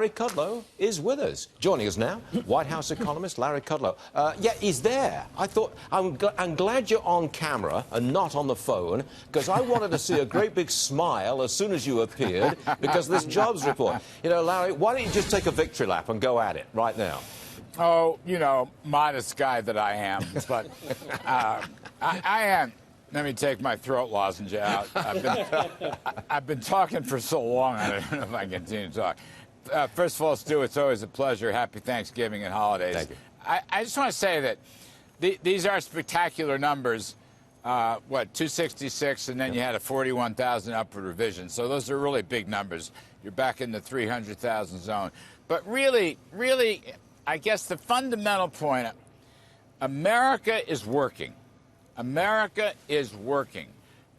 Larry Kudlow is with us. Joining us now, White House economist Larry Kudlow. Yeah, he's there. I'm glad you're on camera and not on the phone, because I wanted to see a great big smile as soon as you appeared, because this jobs report. You know, Larry, why don't you just take a victory lap and go at it right now? Oh, you know, modest guy that I am, but I am. Let me take my throat lozenge out. I've been talking for so long, I don't know if I can continue to talk. First of all, Stu, it's always a pleasure. Happy Thanksgiving and holidays. Thank you. I just want to say that these are spectacular numbers. 266, and then you had a 41,000 upward revision. So those are really big numbers. You're back in the 300,000 zone. But really, I guess the fundamental point, America is working. America is working.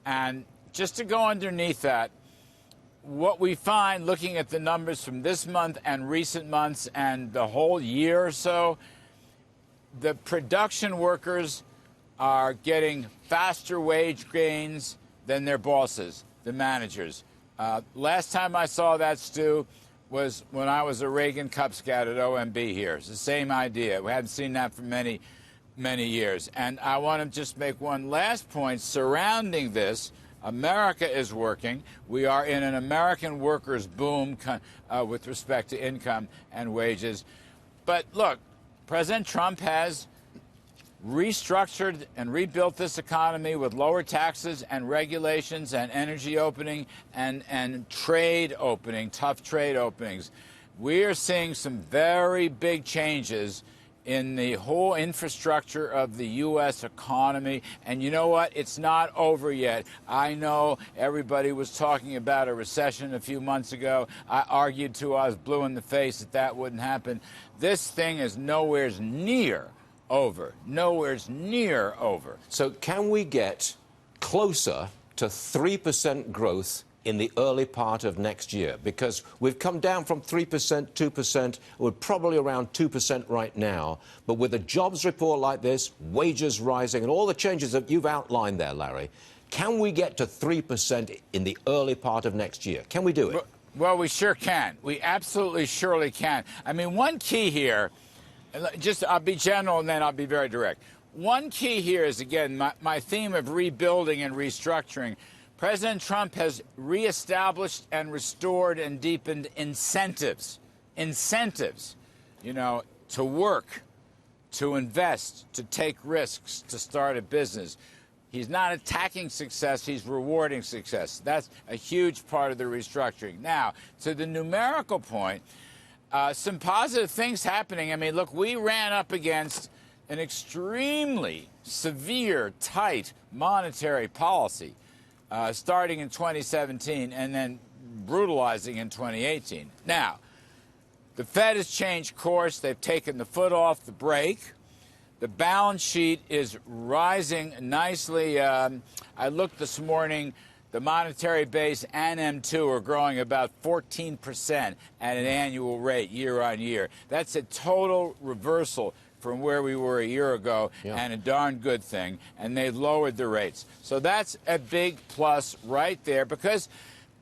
And just to go underneath that, what we find looking at the numbers from this month and recent months and the whole year or so, the production workers are getting faster wage gains than their bosses, the managers. Last time I saw that, Stu, was when I was a Reagan Cub Scout at OMB here. It's the same idea. We haven't seen that for many years. And I want to just make one last point surrounding this. America is working. We are in an American workers' boom with respect to income and wages. But look, President Trump has restructured and rebuilt this economy with lower taxes and regulations and energy opening and trade opening, tough trade openings. We are seeing some very big changes in the whole infrastructure of the U.S. economy. And you know what? It's not over yet. I know everybody was talking about a recession a few months ago. I argued till I was blue in the face that that wouldn't happen. This thing is nowhere near over. Nowhere near over. So can we get closer to 3% growth in the early part of next year? Because we've come down from 3%, 2%, we're probably around 2% right now. But with a jobs report like this, wages rising, and all the changes that you've outlined there, Larry, can we get to 3% in the early part of next year? Can we do it? Well, we sure can. We absolutely surely can. I mean, one key here, I'll be general and then I'll be very direct. One key here is, again, my theme of rebuilding and restructuring. President Trump has reestablished and restored and deepened incentives, you know, to work, to invest, to take risks, to start a business. He's not attacking success, he's rewarding success. That's a huge part of the restructuring. Now, to the numerical point, some positive things happening. I mean, look, we ran up against an extremely severe, tight monetary policy. Starting in 2017 and then brutalizing in 2018. Now, the Fed has changed course. They've taken the foot off the brake. The balance sheet is rising nicely. I looked this morning. The monetary base and M2 are growing about 14% at an annual rate year on year. That's a total reversal from where we were a year ago, and a darn good thing, and they've lowered the rates. So that's a big plus right there, because,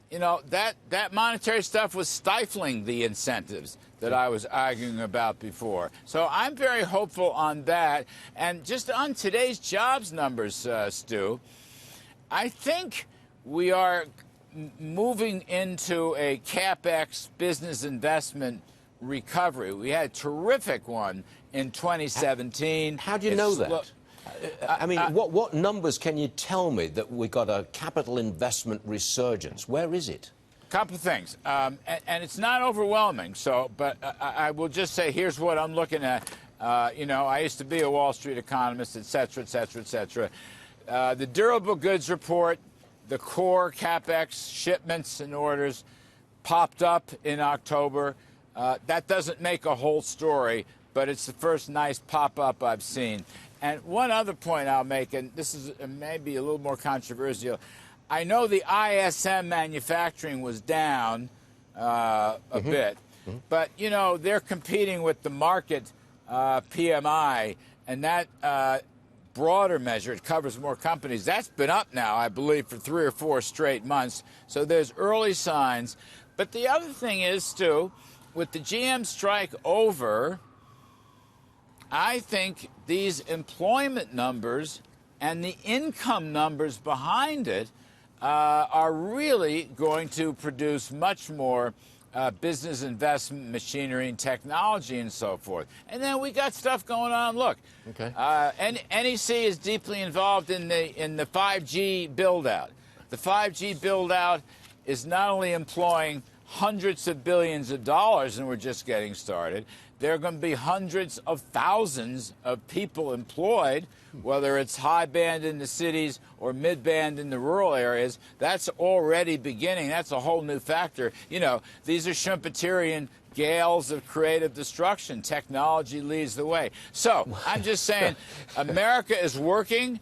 you know, that monetary stuff was stifling the incentives that I was arguing about before. So I'm very hopeful on that. And just on today's jobs numbers, Stu, I think we are moving into a CapEx business investment recovery. We had a terrific one in 2017. How do you know that? I mean, what numbers can you tell me that we got a capital investment resurgence? Where is it? A couple of things, and it's not overwhelming. So, but I will just say, here's what I'm looking at. You know, I used to be a Wall Street economist, et cetera, et cetera, et cetera. The durable goods report, the core CapEx shipments and orders popped up in October. That doesn't make a whole story, but it's the first nice pop-up I've seen. And one other point I'll make, and this is maybe a little more controversial. I know the ISM manufacturing was down a bit, but, you know, they're competing with the market PMI, and that broader measure, it covers more companies. That's been up now, I believe, for 3 or 4 straight months. So there's early signs. But the other thing is, Stu, with the GM strike over, I think these employment numbers and the income numbers behind it are really going to produce much more business investment, machinery, and technology, and so forth. And then we got stuff going on. Look, okay. NEC is deeply involved in the 5G build-out. The 5G build-out is not only employing hundreds of billions of dollars, and we're just getting started. There are going to be hundreds of thousands of people employed, whether it's high band in the cities or mid band in the rural areas. That's already beginning. That's a whole new factor. You know, these are Schumpeterian gales of creative destruction. Technology leads the way. So I'm just saying, America is working.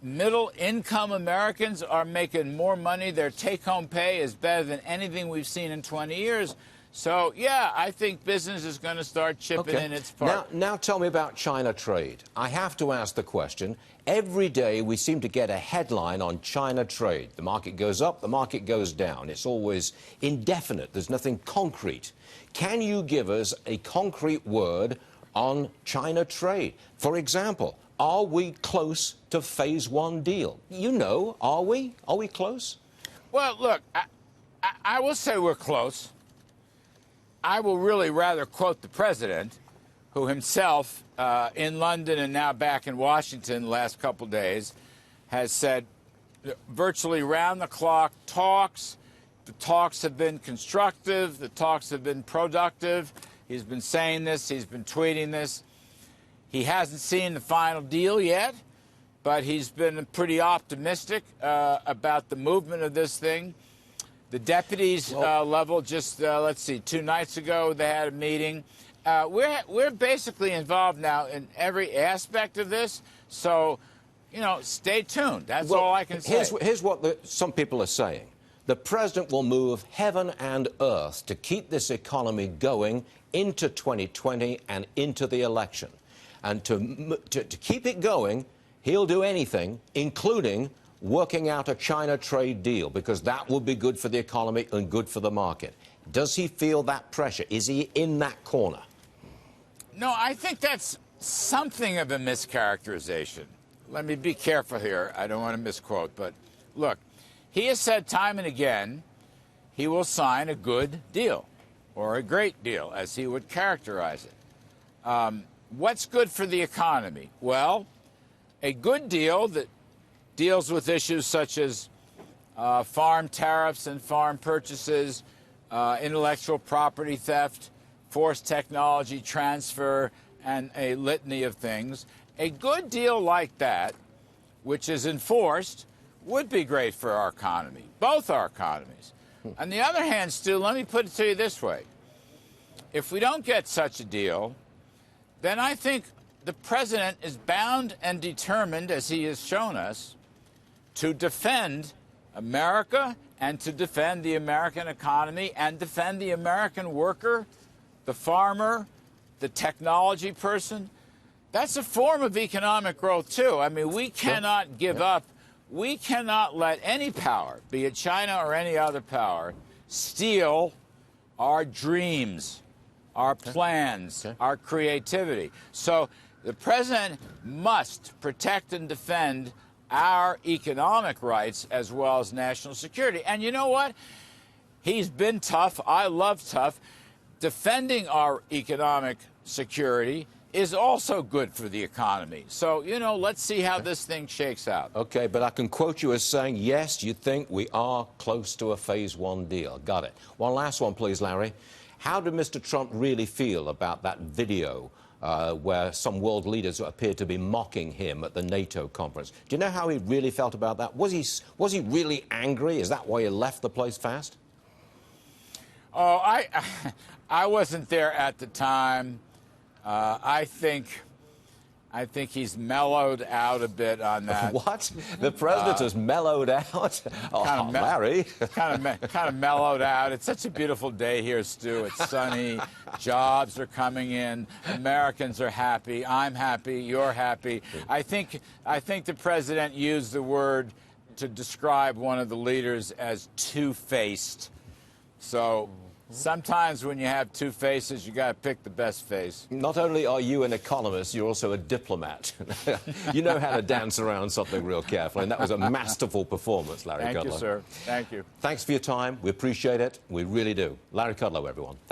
Middle-income Americans are making more money. Their take-home pay is better than anything we've seen in 20 years. So, yeah, I think business is going to start chipping in its part. Now tell me about China trade. I have to ask the question. Every day we seem to get a headline on China trade. The market goes up, the market goes down. It's always indefinite. There's nothing concrete. Can you give us a concrete word on China trade? For example, are we close to phase one deal? You know, are we? Are we close? Well, look, I will say we're close. I will really rather quote the president, who himself, in London and now back in Washington the last couple days, has said virtually round-the-clock talks. The talks have been constructive. The talks have been productive. He's been saying this. He's been tweeting this. He hasn't seen the final deal yet, but he's been pretty optimistic about the movement of this thing. The deputies level, just, let's see, 2 nights ago they had a meeting. We're basically involved now in every aspect of this, so, you know, stay tuned. That's all I can say. Here's what some people are saying. The president will move heaven and earth to keep this economy going into 2020 and into the election. And to keep it going, he'll do anything, including working out a China trade deal, because that will be good for the economy and good for the market. Does he feel that pressure? Is he in that corner? No, I think that's something of a mischaracterization. Let me be careful here. I don't want to misquote, but look, he has said time and again he will sign a good deal, or a great deal, as he would characterize it. What's good for the economy? Well, a good deal that deals with issues such as farm tariffs and farm purchases, intellectual property theft, forced technology transfer, and a litany of things. A good deal like that, which is enforced, would be great for our economy, both our economies. On the other hand, Stu, let me put it to you this way. If we don't get such a deal, then I think the president is bound and determined, as he has shown us, to defend America and to defend the American economy and defend the American worker, the farmer, the technology person. That's a form of economic growth, too. I mean, we cannot give up. We cannot let any power, be it China or any other power, steal our dreams, our plans, our creativity. So the president must protect and defend our economic rights as well as national security. And you know what? He's been tough. I love tough. Defending our economic security is also good for the economy. So, you know, let's see how this thing shakes out. Okay, but I can quote you as saying, yes, you think we are close to a phase one deal. Got it. One last one, please, Larry. How did Mr. Trump really feel about that video where some world leaders appeared to be mocking him at the NATO conference? Do you know how he really felt about that? Was he really angry? Is that why he left the place fast? Oh, I wasn't there at the time. I think he's mellowed out a bit on that. What? The president has mellowed out? Oh, Larry. kind of mellowed out. It's such a beautiful day here, Stu. It's sunny. Jobs are coming in. Americans are happy. I'm happy. You're happy. I think the president used the word to describe one of the leaders as two-faced. So Sometimes when you have two faces, you got to pick the best face. Not only are you an economist, you're also a diplomat. You know how to dance around something real carefully, and that was a masterful performance, Larry Kudlow. Thank you, sir. Thank you. Thanks for your time. We appreciate it. We really do. Larry Kudlow, everyone. Thank